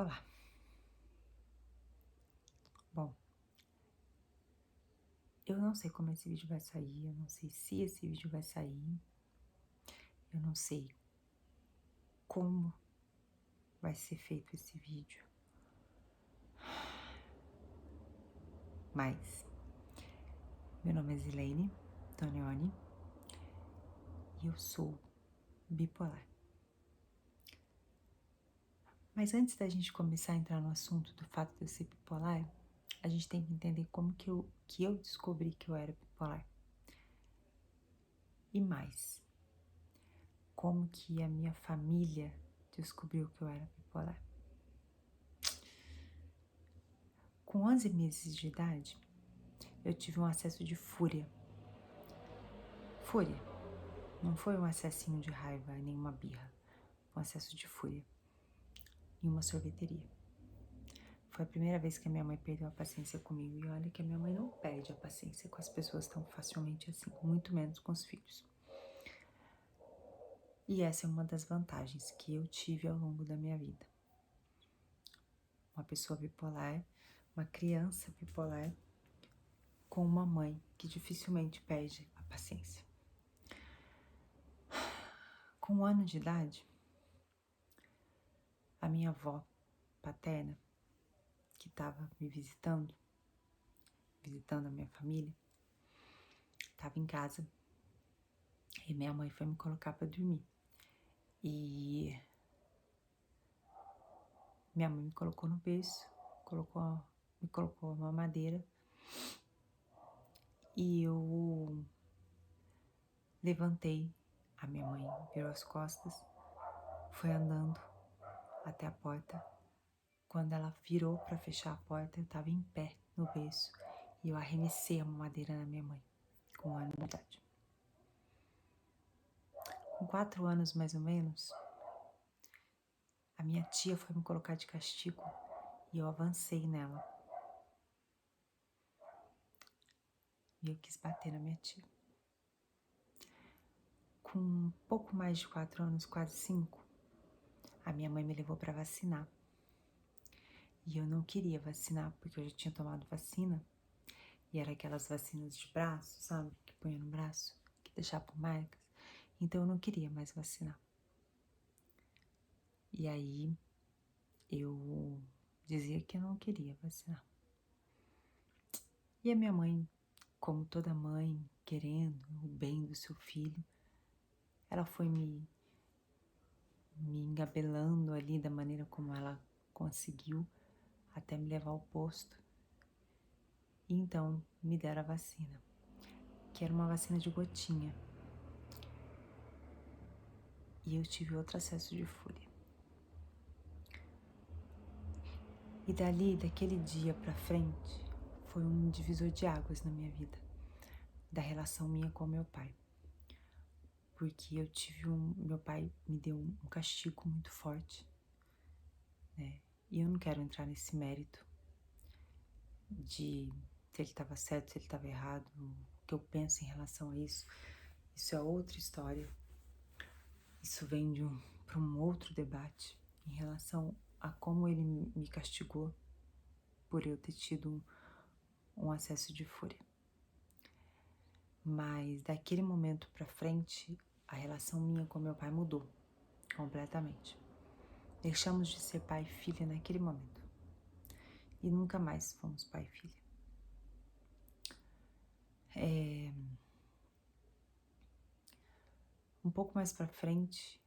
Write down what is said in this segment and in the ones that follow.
Olá. Bom, eu não sei como esse vídeo vai sair, eu não sei se esse vídeo vai sair, eu não sei como vai ser feito esse vídeo, mas meu nome é Zilene Tonioni e eu sou bipolar. Mas antes da gente começar a entrar no assunto do fato de eu ser bipolar, a gente tem que entender como que eu descobri que eu era bipolar. E mais, como que a minha família descobriu que eu era bipolar. Com 11 meses de idade, eu tive um acesso de fúria. Fúria. Não foi um acessinho de raiva, nem uma birra. Foi um acesso de fúria. Em uma sorveteria. Foi a primeira vez que a minha mãe perdeu a paciência comigo. E olha que a minha mãe não perde a paciência com as pessoas tão facilmente assim. Muito menos com os filhos. E essa é uma das vantagens que eu tive ao longo da minha vida. Uma pessoa bipolar, uma criança bipolar, com uma mãe que dificilmente perde a paciência. Com 1 ano de idade, a minha avó paterna, que estava me visitando a minha família, estava em casa e minha mãe foi me colocar para dormir. E minha mãe me colocou no berço, me colocou uma madeira e eu levantei. A minha mãe virou as costas, foi andando até a porta. Quando ela virou para fechar a porta, eu estava em pé no berço e eu arremessei a mamadeira na minha mãe, com 1 ano de idade. Com 4 anos mais ou menos, a minha tia foi me colocar de castigo e eu avancei nela. E eu quis bater na minha tia. Com um pouco mais de 4 anos, quase 5, a minha mãe me levou para vacinar. E eu não queria vacinar porque eu já tinha tomado vacina. E era aquelas vacinas de braço, sabe? Que punha no braço, que deixavam marcas. Então eu não queria mais vacinar. E aí eu dizia que eu não queria vacinar. E a minha mãe, como toda mãe, querendo o bem do seu filho, ela foi me engabelando ali da maneira como ela conseguiu até me levar ao posto. E então me deram a vacina, que era uma vacina de gotinha. E eu tive outro acesso de fúria. E dali, daquele dia pra frente, foi um divisor de águas na minha vida, da relação minha com meu pai. Porque eu tive meu pai me deu um castigo muito forte, né? E eu não quero entrar nesse mérito de se ele estava certo, se ele estava errado, o que eu penso em relação a isso. Isso é outra história. Isso vem para um outro debate em relação a como ele me castigou por eu ter tido um acesso de fúria. Mas daquele momento pra frente, a relação minha com meu pai mudou completamente. Deixamos de ser pai e filha naquele momento. E nunca mais fomos pai e filha. Um pouco mais pra frente,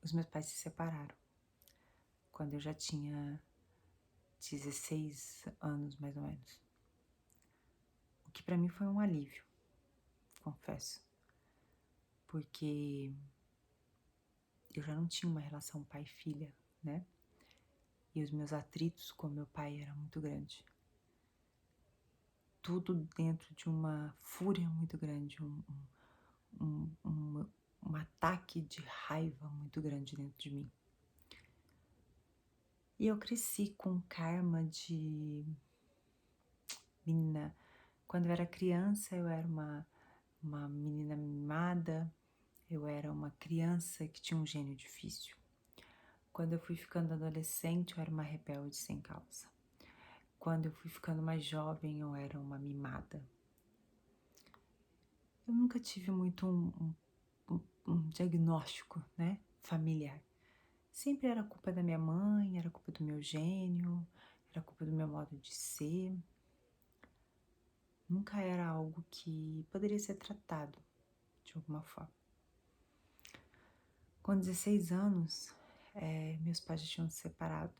os meus pais se separaram. Quando eu já tinha 16 anos, mais ou menos. O que pra mim foi um alívio, confesso. Porque eu já não tinha uma relação pai e filha, né? E os meus atritos com meu pai eram muito grandes. Tudo dentro de uma fúria muito grande, um ataque de raiva muito grande dentro de mim. E eu cresci com karma de menina. Quando eu era criança, eu era uma menina mimada, eu era uma criança que tinha um gênio difícil. Quando eu fui ficando adolescente, eu era uma rebelde sem causa. Quando eu fui ficando mais jovem, eu era uma mimada. Eu nunca tive muito um diagnóstico, né, familiar. Sempre era culpa da minha mãe, era culpa do meu gênio, era culpa do meu modo de ser. Nunca era algo que poderia ser tratado de alguma forma. Com 16 anos, meus pais já tinham se separado.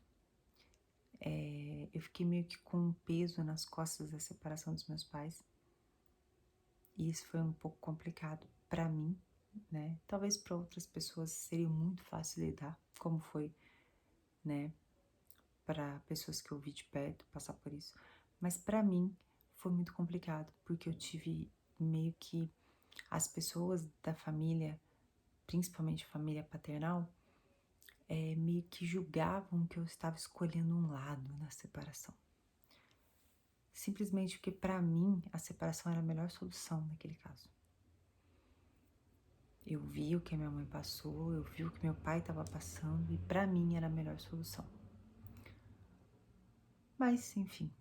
Eu fiquei meio que com um peso nas costas da separação dos meus pais. E isso foi um pouco complicado para mim, né? Talvez para outras pessoas seria muito fácil lidar, como foi, né, para pessoas que eu vi de perto passar por isso. Mas para mim foi muito complicado, porque eu tive meio que as pessoas da família, principalmente a família paternal, meio que julgavam que eu estava escolhendo um lado na separação. Simplesmente porque para mim a separação era a melhor solução naquele caso. Eu vi o que a minha mãe passou, eu vi o que meu pai estava passando e para mim era a melhor solução. Mas, enfim.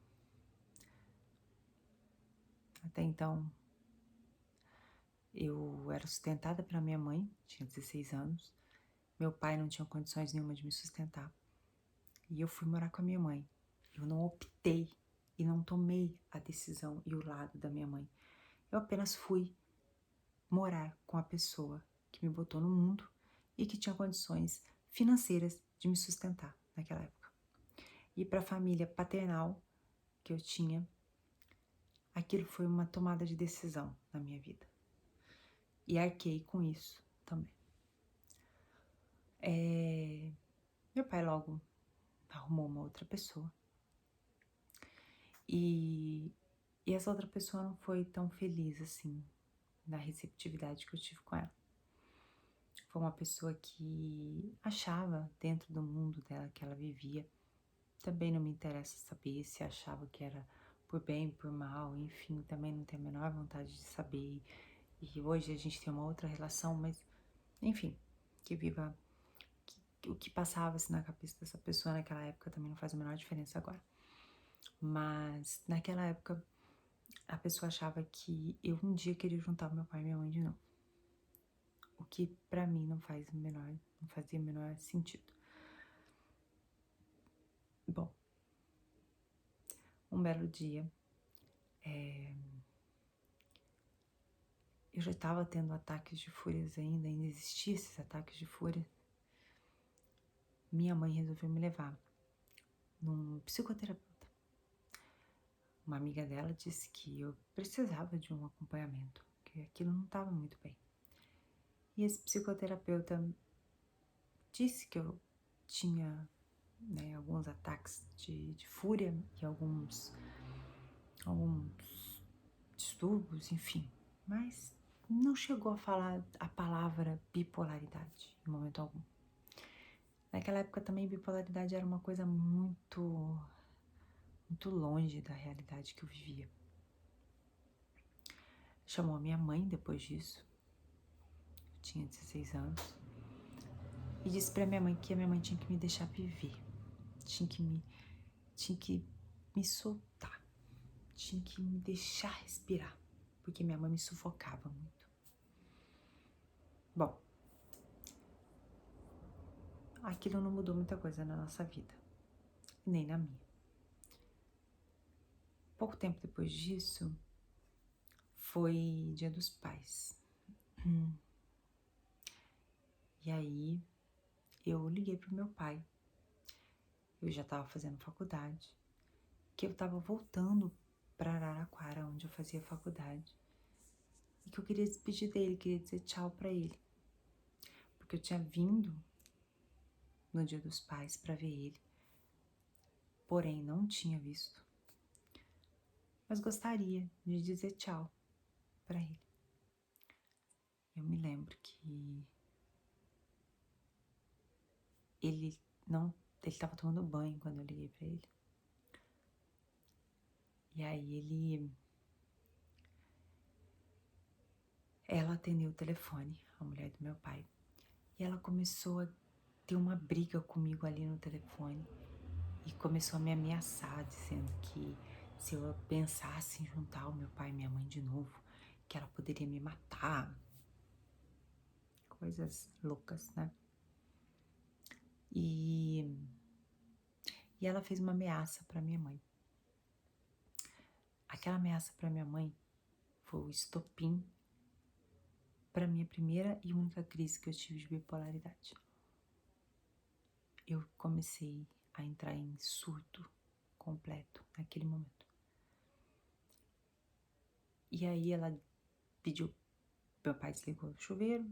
Até então, eu era sustentada pela minha mãe, tinha 16 anos. Meu pai não tinha condições nenhuma de me sustentar. E eu fui morar com a minha mãe. Eu não optei e não tomei a decisão e o lado da minha mãe. Eu apenas fui morar com a pessoa que me botou no mundo e que tinha condições financeiras de me sustentar naquela época. E para a família paternal que eu tinha, aquilo foi uma tomada de decisão na minha vida. E arquei com isso também. Meu pai logo arrumou uma outra pessoa. E essa outra pessoa não foi tão feliz assim na receptividade que eu tive com ela. Foi uma pessoa que achava dentro do mundo dela que ela vivia. Também não me interessa saber se achava que era por bem, por mal, enfim, também não tenho a menor vontade de saber. E hoje a gente tem uma outra relação, mas enfim, que viva o que passava assim na cabeça dessa pessoa naquela época também não faz a menor diferença agora. Mas naquela época a pessoa achava que eu um dia queria juntar meu pai e minha mãe de novo. O que pra mim não fazia o menor sentido. Bom, um belo dia, eu já estava tendo ataques de fúrias ainda existiam esses ataques de fúria. Minha mãe resolveu me levar num psicoterapeuta. Uma amiga dela disse que eu precisava de um acompanhamento, que aquilo não estava muito bem. E esse psicoterapeuta disse que eu tinha, né, alguns ataques de fúria e alguns distúrbios, enfim. Mas não chegou a falar a palavra bipolaridade em momento algum. Naquela época também bipolaridade era uma coisa muito longe da realidade que eu vivia. Chamou a minha mãe depois disso, eu tinha 16 anos, e disse pra minha mãe que a minha mãe tinha que me deixar viver, tinha que me soltar, tinha que me deixar respirar, porque minha mãe me sufocava muito. Bom, aquilo não mudou muita coisa na nossa vida, nem na minha. Pouco tempo depois disso, foi Dia dos Pais. E aí, eu liguei pro meu pai. Eu já estava fazendo faculdade, que eu estava voltando para Araraquara, onde eu fazia faculdade, e que eu queria despedir dele, queria dizer tchau para ele, porque eu tinha vindo no Dia dos Pais para ver ele, porém não tinha visto, mas gostaria de dizer tchau para ele. Eu me lembro que ele estava tomando banho quando eu liguei para ele. E aí ela atendeu o telefone, a mulher do meu pai, e ela começou a ter uma briga comigo ali no telefone e começou a me ameaçar, dizendo que se eu pensasse em juntar o meu pai e minha mãe de novo, que ela poderia me matar. Coisas loucas, né? E ela fez uma ameaça para minha mãe. Aquela ameaça para minha mãe foi o estopim para minha primeira e única crise que eu tive de bipolaridade. Eu comecei a entrar em surto completo naquele momento. E aí ela pediu, meu pai desligou o chuveiro,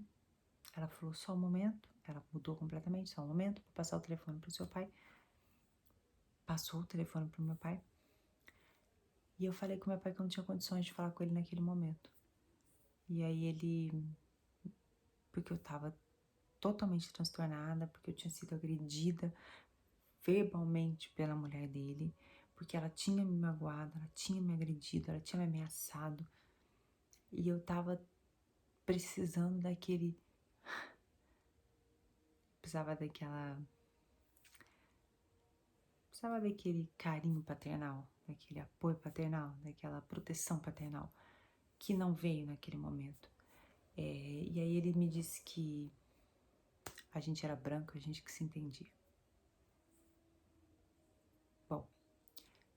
ela falou só um momento, ela mudou completamente, só um momento, vou passar o telefone pro seu pai. Passou o telefone pro meu pai. E eu falei com meu pai que eu não tinha condições de falar com ele naquele momento. E aí ele, porque eu tava totalmente transtornada, porque eu tinha sido agredida verbalmente pela mulher dele, porque ela tinha me magoado, ela tinha me agredido, ela tinha me ameaçado. E eu tava precisando daquele... Precisava daquele carinho paternal, daquele apoio paternal, daquela proteção paternal, que não veio naquele momento. E aí ele me disse que a gente era branco, a gente que se entendia. Bom,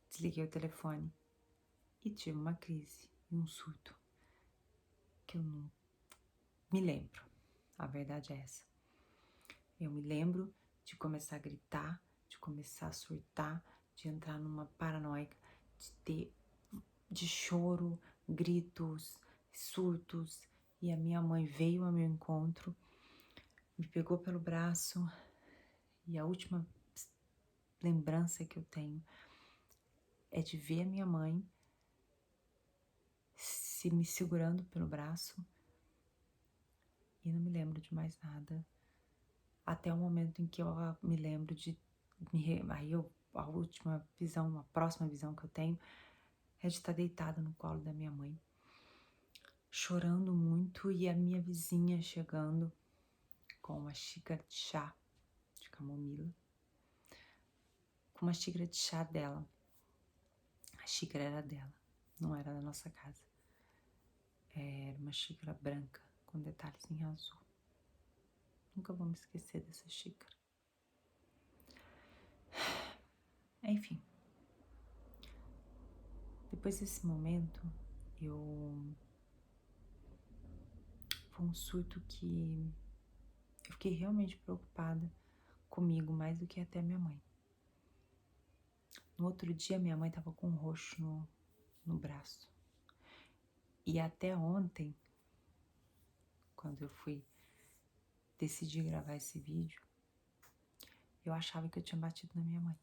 desliguei o telefone e tive uma crise e um surto que eu não me lembro. A verdade é essa. Eu me lembro de começar a gritar, de começar a surtar, de entrar numa paranoica, de choro, gritos, surtos. E a minha mãe veio ao meu encontro, me pegou pelo braço e a última lembrança que eu tenho é de ver a minha mãe se me segurando pelo braço e não me lembro de mais nada até o momento em que eu me lembro de a última visão, a próxima visão que eu tenho é de estar deitada no colo da minha mãe, chorando muito, e a minha vizinha chegando com uma xícara de chá de camomila, com uma xícara de chá dela. A xícara era dela, não era da nossa casa. Era uma xícara branca com detalhes em azul. Nunca vou me esquecer dessa xícara. Enfim, depois desse momento, foi um surto que eu fiquei realmente preocupada comigo, mais do que até minha mãe. No outro dia, minha mãe estava com um roxo no braço. E até ontem, quando eu decidi gravar esse vídeo, eu achava que eu tinha batido na minha mãe.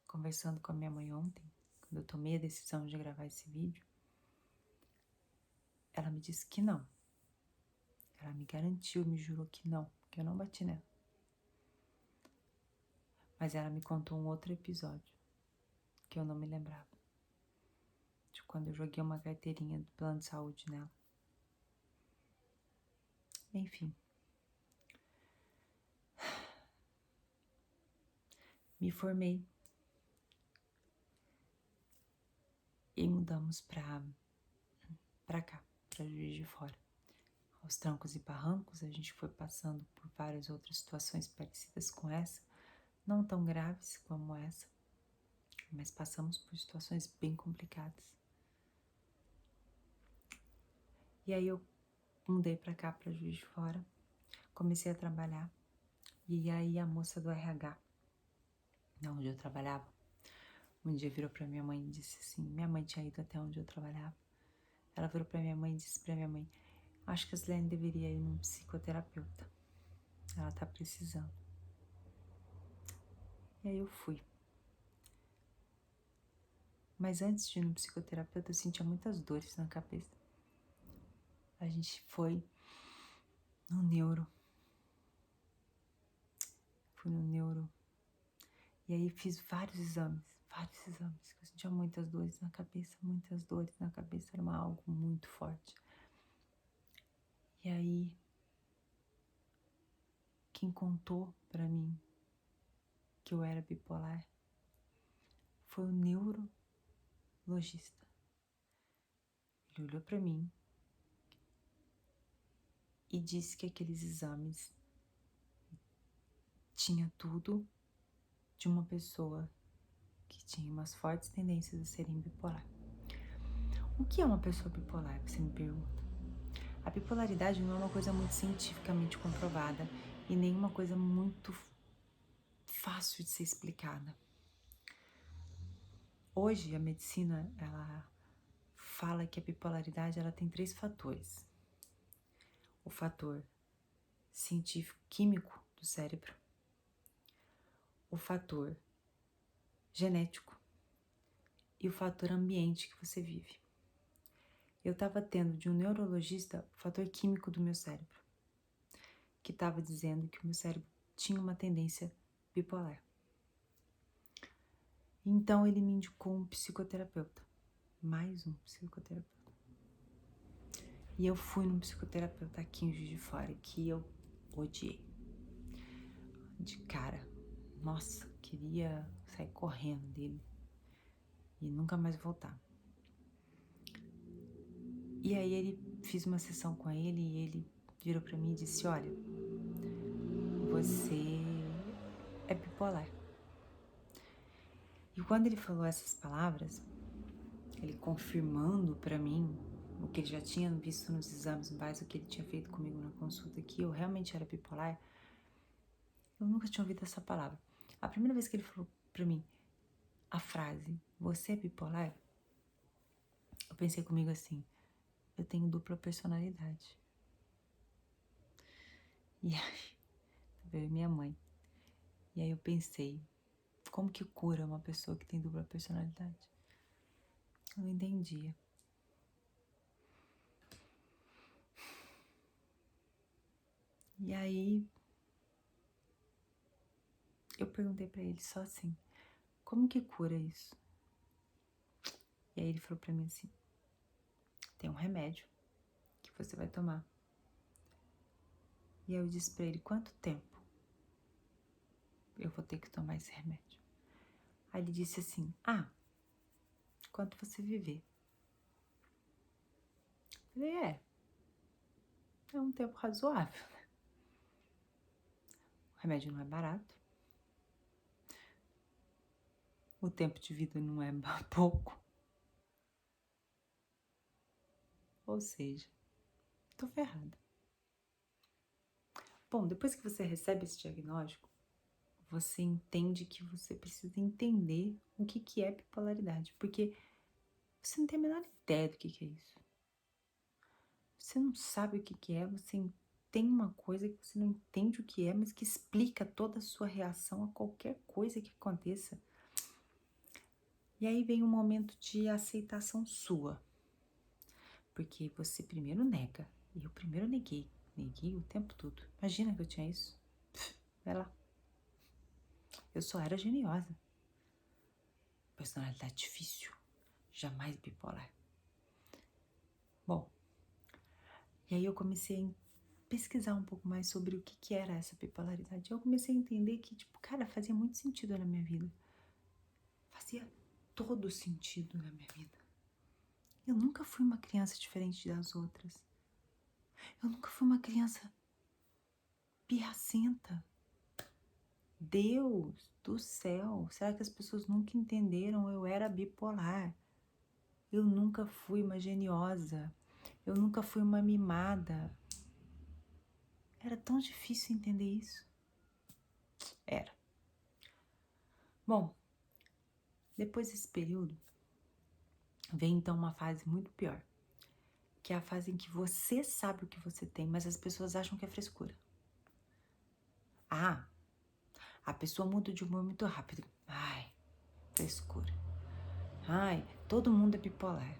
Conversando com a minha mãe ontem, quando eu tomei a decisão de gravar esse vídeo, ela me disse que não. Ela me garantiu, me jurou que não, que eu não bati nela. Mas ela me contou um outro episódio que eu não me lembrava. De quando eu joguei uma carteirinha do plano de saúde nela. Enfim. Me formei. E mudamos pra cá, pra Juiz de Fora. Aos trancos e barrancos, a gente foi passando por várias outras situações parecidas com essa, não tão graves como essa, mas passamos por situações bem complicadas. E aí eu mudei pra cá, pra Juiz de Fora, comecei a trabalhar, e aí a moça do RH, onde eu trabalhava, um dia virou pra minha mãe e disse assim, minha mãe tinha ido até onde eu trabalhava, ela virou pra minha mãe e disse pra minha mãe, acho que a Silene deveria ir num psicoterapeuta, ela tá precisando. E aí eu fui. Mas antes de ir no psicoterapeuta, eu sentia muitas dores na cabeça. A gente foi no neuro. Fui no neuro. E aí fiz vários exames. Eu sentia muitas dores na cabeça, muitas dores na cabeça. Era algo muito forte. E aí quem contou pra mim que eu era bipolar foi o neurologista. Ele olhou pra mim e disse que aqueles exames tinha tudo de uma pessoa que tinha umas fortes tendências a serem bipolar. O que é uma pessoa bipolar, você me pergunta? A bipolaridade não é uma coisa muito cientificamente comprovada e nem uma coisa muito fácil de ser explicada. Hoje a medicina, ela fala que a bipolaridade ela tem 3 fatores. O fator científico químico do cérebro, o fator genético e o fator ambiente que você vive. Eu estava tendo de um neurologista o fator químico do meu cérebro, que estava dizendo que o meu cérebro tinha uma tendência bipolar. Então ele me indicou um psicoterapeuta, mais um psicoterapeuta. E eu fui num psicoterapeuta aqui em Juiz de Fora, que eu odiei. De cara, nossa, queria sair correndo dele e nunca mais voltar. E aí fiz uma sessão com ele e ele virou pra mim e disse: olha, você é bipolar. E quando ele falou essas palavras, ele confirmando pra mim o que ele já tinha visto nos exames, mais o que ele tinha feito comigo na consulta, que eu realmente era bipolar, eu nunca tinha ouvido essa palavra. A primeira vez que ele falou pra mim a frase, você é bipolar? Eu pensei comigo assim, eu tenho dupla personalidade. E aí, veio minha mãe. E aí eu pensei, como que cura uma pessoa que tem dupla personalidade? Eu não entendia. E aí, eu perguntei pra ele só assim, como que cura isso? E aí ele falou pra mim assim, tem um remédio que você vai tomar. E aí eu disse pra ele, quanto tempo eu vou ter que tomar esse remédio? Aí ele disse assim, quanto você viver. Eu falei, é um tempo razoável. O remédio não é barato. O tempo de vida não é pouco. Ou seja, tô ferrada. Bom, depois que você recebe esse diagnóstico, você entende que você precisa entender o que é bipolaridade, porque você não tem a menor ideia do que é isso. Você não sabe o que é, você tem uma coisa que você não entende o que é, mas que explica toda a sua reação a qualquer coisa que aconteça. E aí vem um momento de aceitação sua, porque você primeiro nega, e eu primeiro neguei o tempo todo. Imagina que eu tinha isso. Vai lá. Eu só era geniosa. Personalidade difícil. Jamais bipolar. Bom, e aí eu comecei a pesquisar um pouco mais sobre o que era essa bipolaridade. Eu comecei a entender que, cara, fazia muito sentido na minha vida. Fazia todo sentido na minha vida. Eu nunca fui uma criança diferente das outras. Eu nunca fui uma criança pirracenta. Deus do céu, será que as pessoas nunca entenderam? Eu era bipolar. Eu nunca fui uma geniosa. Eu nunca fui uma mimada. Era tão difícil entender isso. Era. Bom, depois desse período, vem então uma fase muito pior. Que é a fase em que você sabe o que você tem, mas as pessoas acham que é frescura. A pessoa muda de humor muito rápido. Ai, frescura. Ai, todo mundo é bipolar.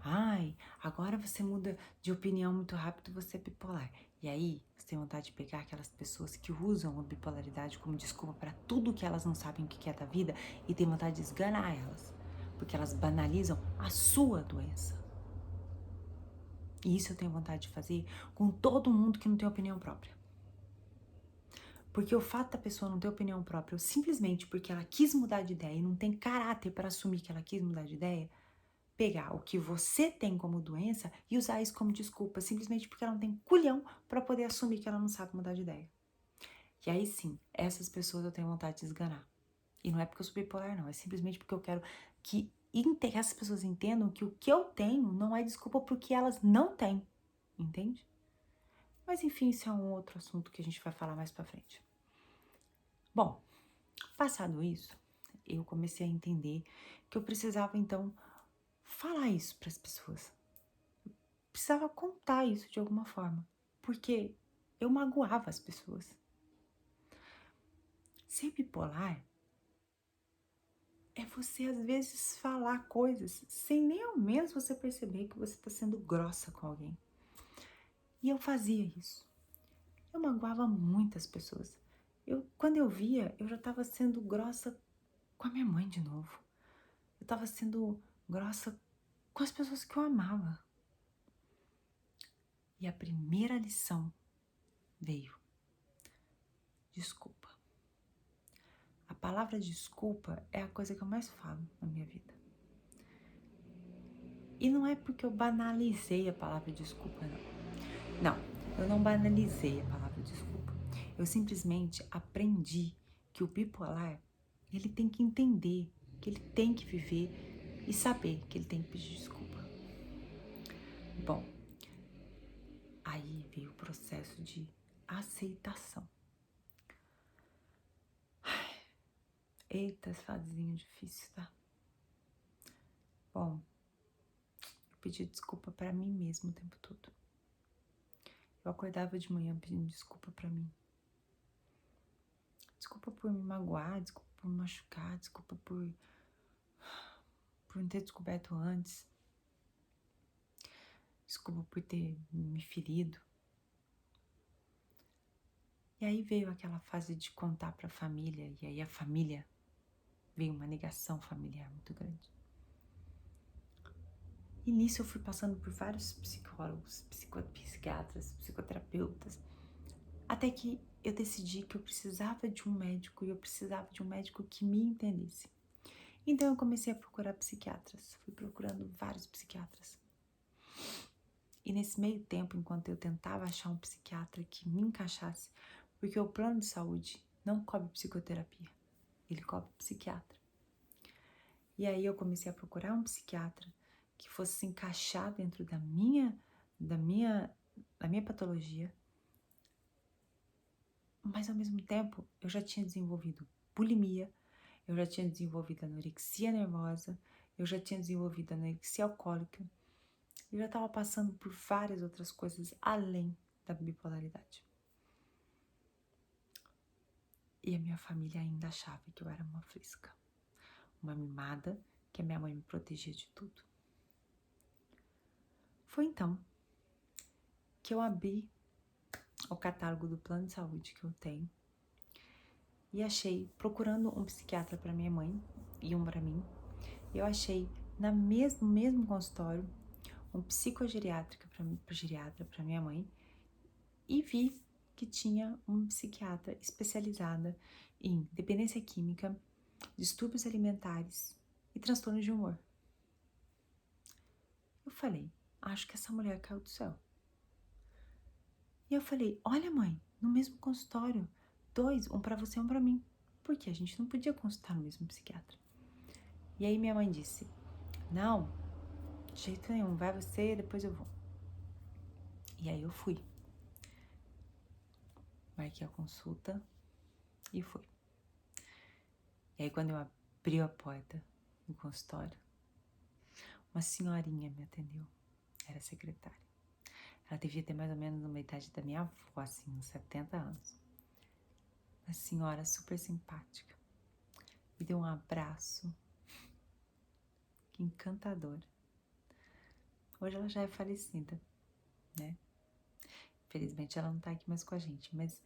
Ai, agora você muda de opinião muito rápido, você é bipolar. E aí, você tem vontade de pegar aquelas pessoas que usam a bipolaridade como desculpa para tudo que elas não sabem o que é da vida e tem vontade de esganar elas, porque elas banalizam a sua doença. E isso eu tenho vontade de fazer com todo mundo que não tem opinião própria. Porque o fato da pessoa não ter opinião própria, ou simplesmente porque ela quis mudar de ideia e não tem caráter para assumir que ela quis mudar de ideia, pegar o que você tem como doença e usar isso como desculpa, simplesmente porque ela não tem culhão para poder assumir que ela não sabe mudar de ideia. E aí sim, essas pessoas eu tenho vontade de esganar. E não é porque eu sou bipolar, não. É simplesmente porque eu quero que essas pessoas entendam que o que eu tenho não é desculpa pro que elas não têm. Entende? Mas enfim, isso é um outro assunto que a gente vai falar mais pra frente. Bom, passado isso, eu comecei a entender que eu precisava, então, falar isso pras pessoas. Precisava contar isso de alguma forma. Porque eu magoava as pessoas. Ser bipolar é você, às vezes, falar coisas sem nem ao menos você perceber que você está sendo grossa com alguém. E eu fazia isso. Eu magoava muitas pessoas. Quando eu via, eu já estava sendo grossa com a minha mãe de novo. Eu estava sendo grossa com as pessoas que eu amava. E a primeira lição veio: desculpa. A palavra desculpa é a coisa que eu mais falo na minha vida. E não é porque eu banalizei a palavra desculpa, não. Não, eu não banalizei a palavra desculpa. Eu simplesmente aprendi que o bipolar, ele tem que entender, que ele tem que viver e saber que ele tem que pedir desculpa. Bom, aí veio o processo de aceitação. Eita, esse fazinho difícil, tá? Bom, eu pedi desculpa pra mim mesma o tempo todo. Eu acordava de manhã pedindo desculpa pra mim. Desculpa por me magoar, desculpa por me machucar, desculpa por não ter descoberto antes. Desculpa por ter me ferido. E aí veio aquela fase de contar pra família, e aí a família, veio uma negação familiar muito grande. E nisso eu fui passando por vários psicólogos, psiquiatras, psicoterapeutas, até que eu decidi que eu precisava de um médico e eu precisava de um médico que me entendesse. Então eu comecei a procurar psiquiatras, fui procurando vários psiquiatras. E nesse meio tempo, enquanto eu tentava achar um psiquiatra que me encaixasse, porque o plano de saúde não cobre psicoterapia, ele cobre psiquiatra. E aí eu comecei a procurar um psiquiatra que fosse se encaixar dentro da minha patologia, mas ao mesmo tempo eu já tinha desenvolvido bulimia, eu já tinha desenvolvido anorexia nervosa, eu já tinha desenvolvido anorexia alcoólica, eu já estava passando por várias outras coisas além da bipolaridade. E a minha família ainda achava que eu era uma fresca, uma mimada, que a minha mãe me protegia de tudo. Foi então que eu abri o catálogo do plano de saúde que eu tenho e achei, procurando um psiquiatra para minha mãe e um para mim, eu achei no mesmo consultório um psicogeriátrica geriatra para minha mãe e vi que tinha uma psiquiatra especializada em dependência química, distúrbios alimentares e transtornos de humor. Eu falei, acho que essa mulher caiu do céu. E eu falei, olha mãe, no mesmo consultório, 2, um para você e um para mim. Porque a gente não podia consultar no mesmo psiquiatra. E aí minha mãe disse, não, de jeito nenhum, vai você, depois eu vou. E aí eu fui. Marquei a consulta e fui. E aí quando eu abri a porta do consultório, uma senhorinha me atendeu, era secretária. Ela devia ter mais ou menos uma idade da minha avó, assim, uns 70 anos. Uma senhora super simpática. Me deu um abraço. Que encantadora. Hoje ela já é falecida, né? Infelizmente ela não tá aqui mais com a gente, mas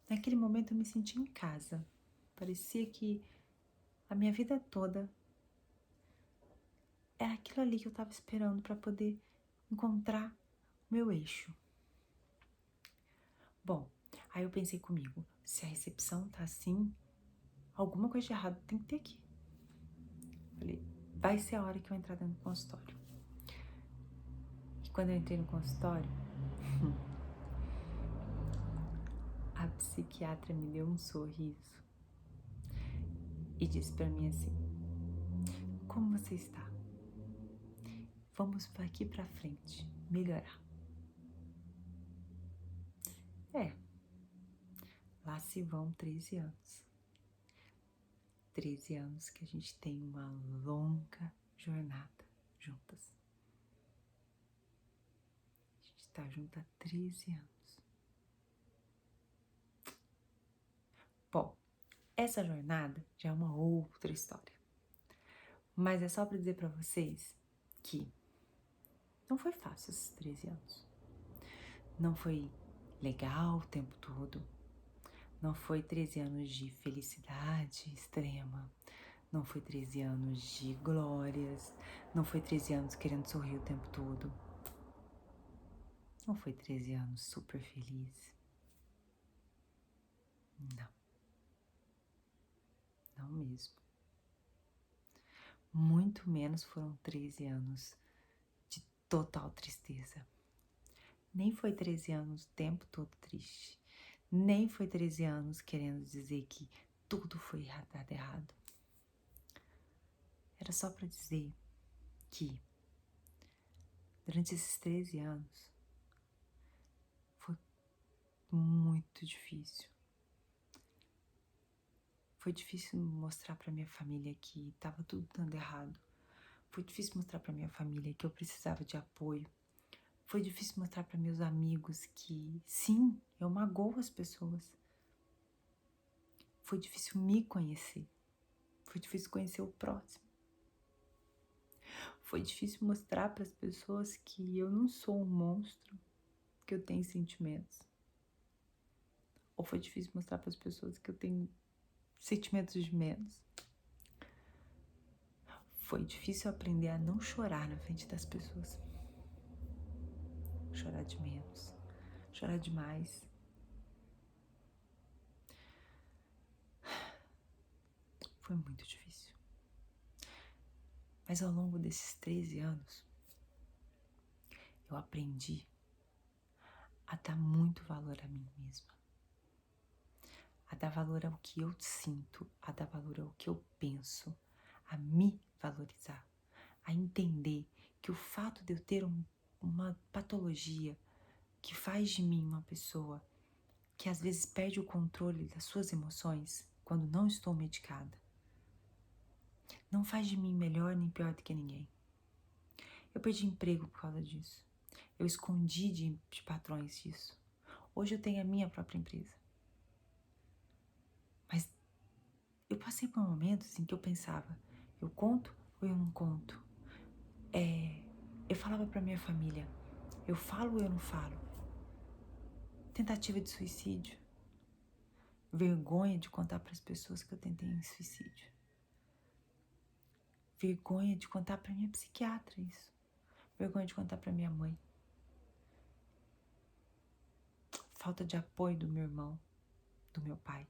naquele momento eu me senti em casa. Parecia que a minha vida toda era aquilo ali que eu tava esperando para poder encontrar o meu eixo. Bom, Aí eu pensei comigo, se a recepção tá assim, alguma coisa de errado tem que ter aqui. Falei, vai ser a hora que eu entrar dentro do consultório. E quando eu entrei no consultório, a psiquiatra me deu um sorriso e disse pra mim assim, como você está? Vamos daqui pra frente melhorar. Lá se vão 13 anos. 13 anos que a gente tem uma longa jornada juntas. A gente tá junto há 13 anos. Bom, essa jornada já é uma outra história. Mas é só pra dizer pra vocês que não foi fácil esses 13 anos. Não foi legal o tempo todo. Não foi 13 anos de felicidade extrema. Não foi 13 anos de glórias. Não foi 13 anos querendo sorrir o tempo todo. Não foi 13 anos super feliz. Não. Não mesmo. Muito menos foram 13 anos de total tristeza. Nem foi 13 anos o tempo todo triste. Nem foi 13 anos querendo dizer que tudo foi dado errado. Era só para dizer que durante esses 13 anos foi muito difícil. Foi difícil mostrar para minha família que estava tudo dando errado. Foi difícil mostrar para minha família que eu precisava de apoio. Foi difícil mostrar para meus amigos que, sim, eu magoo as pessoas. Foi difícil me conhecer. Foi difícil conhecer o próximo. Foi difícil mostrar para as pessoas que eu não sou um monstro, que eu tenho sentimentos. Ou foi difícil mostrar para as pessoas que eu tenho sentimentos de menos. Foi difícil aprender a não chorar na frente das pessoas. Chorar de menos. Chorar demais. Foi muito difícil. Mas ao longo desses 13 anos, eu aprendi a dar muito valor a mim mesma. A dar valor ao que eu sinto, a dar valor ao que eu penso, a me valorizar, a entender que o fato de eu ter uma patologia que faz de mim uma pessoa que às vezes perde o controle das suas emoções quando não estou medicada, não faz de mim melhor nem pior do que ninguém. Eu perdi emprego por causa disso. Eu escondi de patrões disso. Hoje eu tenho a minha própria empresa. Mas eu passei por momentos em que eu pensava, eu conto ou eu não conto? Eu falava pra minha família, eu falo ou eu não falo? Tentativa de suicídio. Vergonha de contar para as pessoas que eu tentei em suicídio. Vergonha de contar pra minha psiquiatra isso. Vergonha de contar pra minha mãe. Falta de apoio do meu irmão, do meu pai.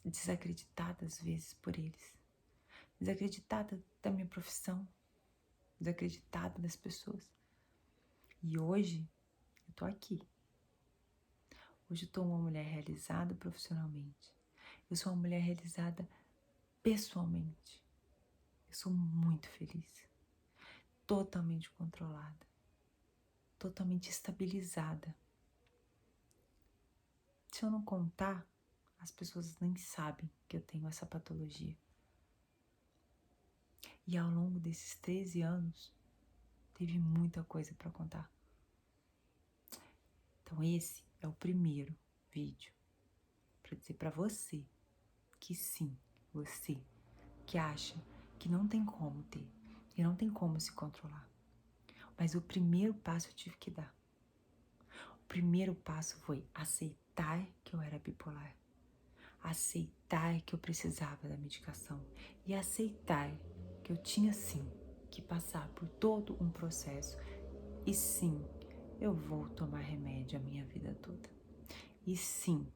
Desacreditada às vezes por eles. Desacreditada da minha profissão. Desacreditada das pessoas. E hoje eu tô aqui. Hoje eu tô uma mulher realizada profissionalmente. Eu sou uma mulher realizada pessoalmente. Eu sou muito feliz. Totalmente controlada. Totalmente estabilizada. Se eu não contar, as pessoas nem sabem que eu tenho essa patologia. E ao longo desses 13 anos, teve muita coisa para contar. Então esse é o primeiro vídeo para dizer para você que sim, você que acha que não tem como ter e não tem como se controlar. Mas o primeiro passo eu tive que dar. O primeiro passo foi aceitar que eu era bipolar. Aceitar que eu precisava da medicação. E aceitar que eu tinha sim que passar por todo um processo. E sim, eu vou tomar remédio a minha vida toda. E sim,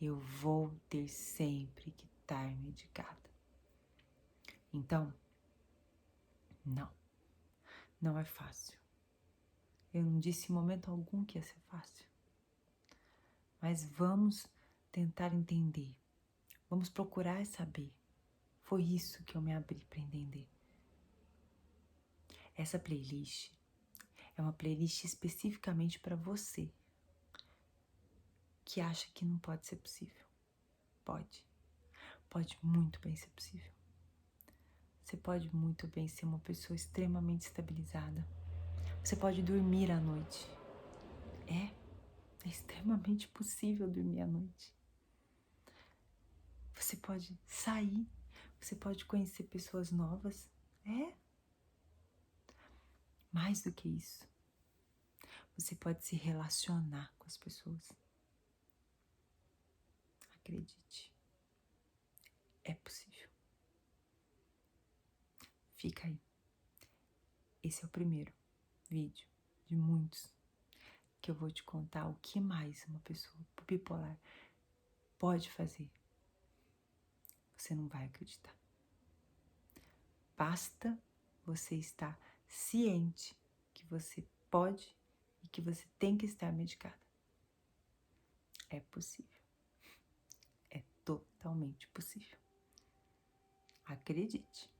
eu vou ter sempre que estar medicada. Então, não é fácil. Eu não disse em momento algum que ia ser fácil. Mas vamos tentar entender. Vamos procurar saber. Foi isso que eu me abri para entender. Essa playlist é uma playlist especificamente para você que acha que não pode ser possível. Pode. Pode muito bem ser possível. Você pode muito bem ser uma pessoa extremamente estabilizada. Você pode dormir à noite. É extremamente possível dormir à noite. Você pode sair. Você pode conhecer pessoas novas. Mais do que isso. Você pode se relacionar com as pessoas. Acredite. É possível. Fica aí. Esse é o primeiro vídeo de muitos que eu vou te contar o que mais uma pessoa bipolar pode fazer. Você não vai acreditar. Basta você estar ciente que você pode e que você tem que estar medicada. É possível. É totalmente possível. Acredite.